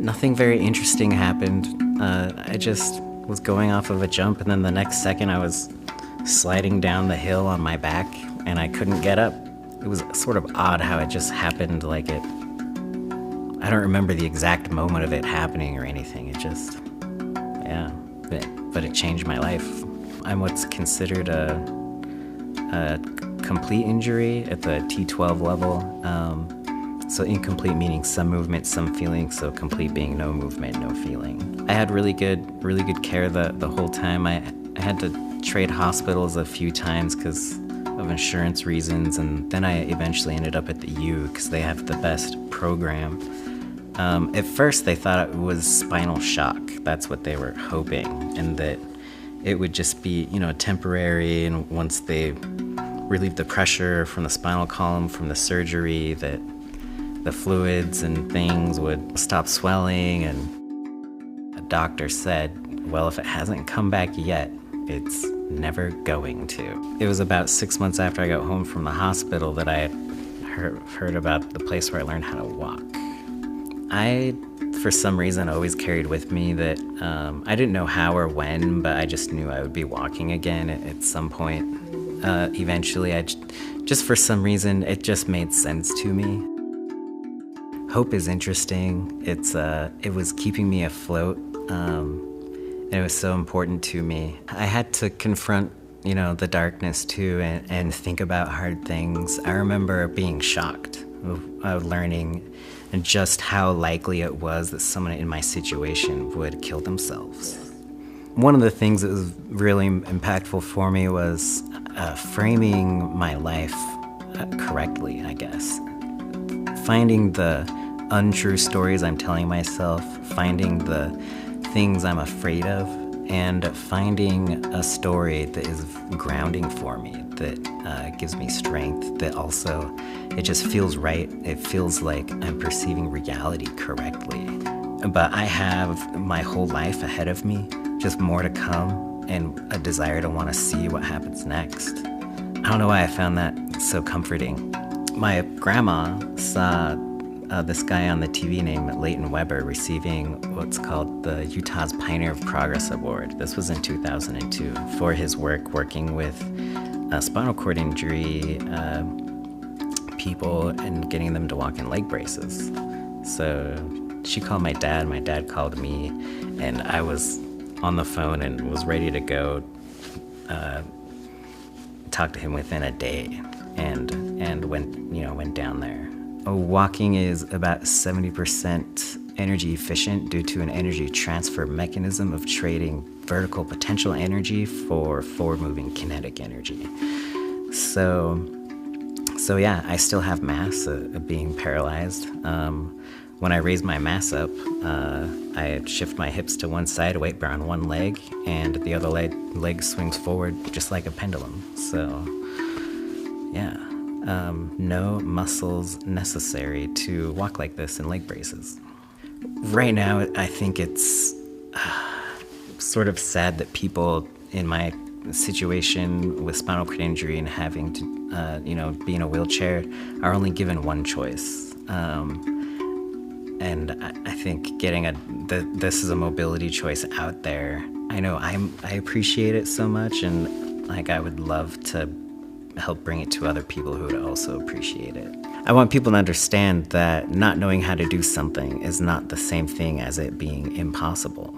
Nothing very interesting happened. I just was going off of a jump, and then the next second I was sliding down the hill on my back, and I couldn't get up. It was sort of odd how it just happened. I don't remember the exact moment of it happening or anything. It just, yeah, but it changed my life. I'm what's considered a complete injury at the T12 level. So incomplete meaning some movement, some feeling, so complete being no movement, no feeling. I had really good care the whole time. I had to trade hospitals a few times because of insurance reasons, and then I eventually ended up at the U because they have the best program. At first they thought it was spinal shock. That's what they were hoping, and that it would just be, temporary, and once they relieved the pressure from the spinal column from the surgery, that the fluids and things would stop swelling. And a doctor said, well, if it hasn't come back yet, it's never going to. It was about 6 months after I got home from the hospital that I heard about the place where I learned how to walk. I, for some reason, always carried with me that I didn't know how or when, but I just knew I would be walking again at some point. Eventually, just for some reason, it just made sense to me. Hope is interesting. It was keeping me afloat, and it was so important to me. I had to confront, the darkness too, and think about hard things. I remember being shocked of learning just how likely it was that someone in my situation would kill themselves. One of the things that was really impactful for me was framing my life correctly, I guess. Finding the untrue stories I'm telling myself, finding the things I'm afraid of, and finding a story that is grounding for me, that gives me strength, that also, it just feels right. It feels like I'm perceiving reality correctly. But I have my whole life ahead of me, just more to come, and a desire to want to see what happens next. I don't know why I found that so comforting. My grandma saw this guy on the TV named Leighton Weber receiving what's called the Utah's Pioneer of Progress Award. This was in 2002 for his work working with spinal cord injury people and getting them to walk in leg braces. So she called my dad called me, and I was on the phone and was ready to go talk to him within a day, and went down there. Walking is about 70% energy efficient due to an energy transfer mechanism of trading vertical potential energy for forward-moving kinetic energy. So yeah, I still have mass of being paralyzed. When I raise my mass up, I shift my hips to one side, weight bear on one leg, and the other leg swings forward just like a pendulum. So yeah. No muscles necessary to walk like this in leg braces. Right now, I think it's sort of sad that people in my situation with spinal cord injury and having to, be in a wheelchair are only given one choice. And I think getting this is a mobility choice out there. I know I appreciate it so much, and I would love to help bring it to other people who would also appreciate it. I want people to understand that not knowing how to do something is not the same thing as it being impossible.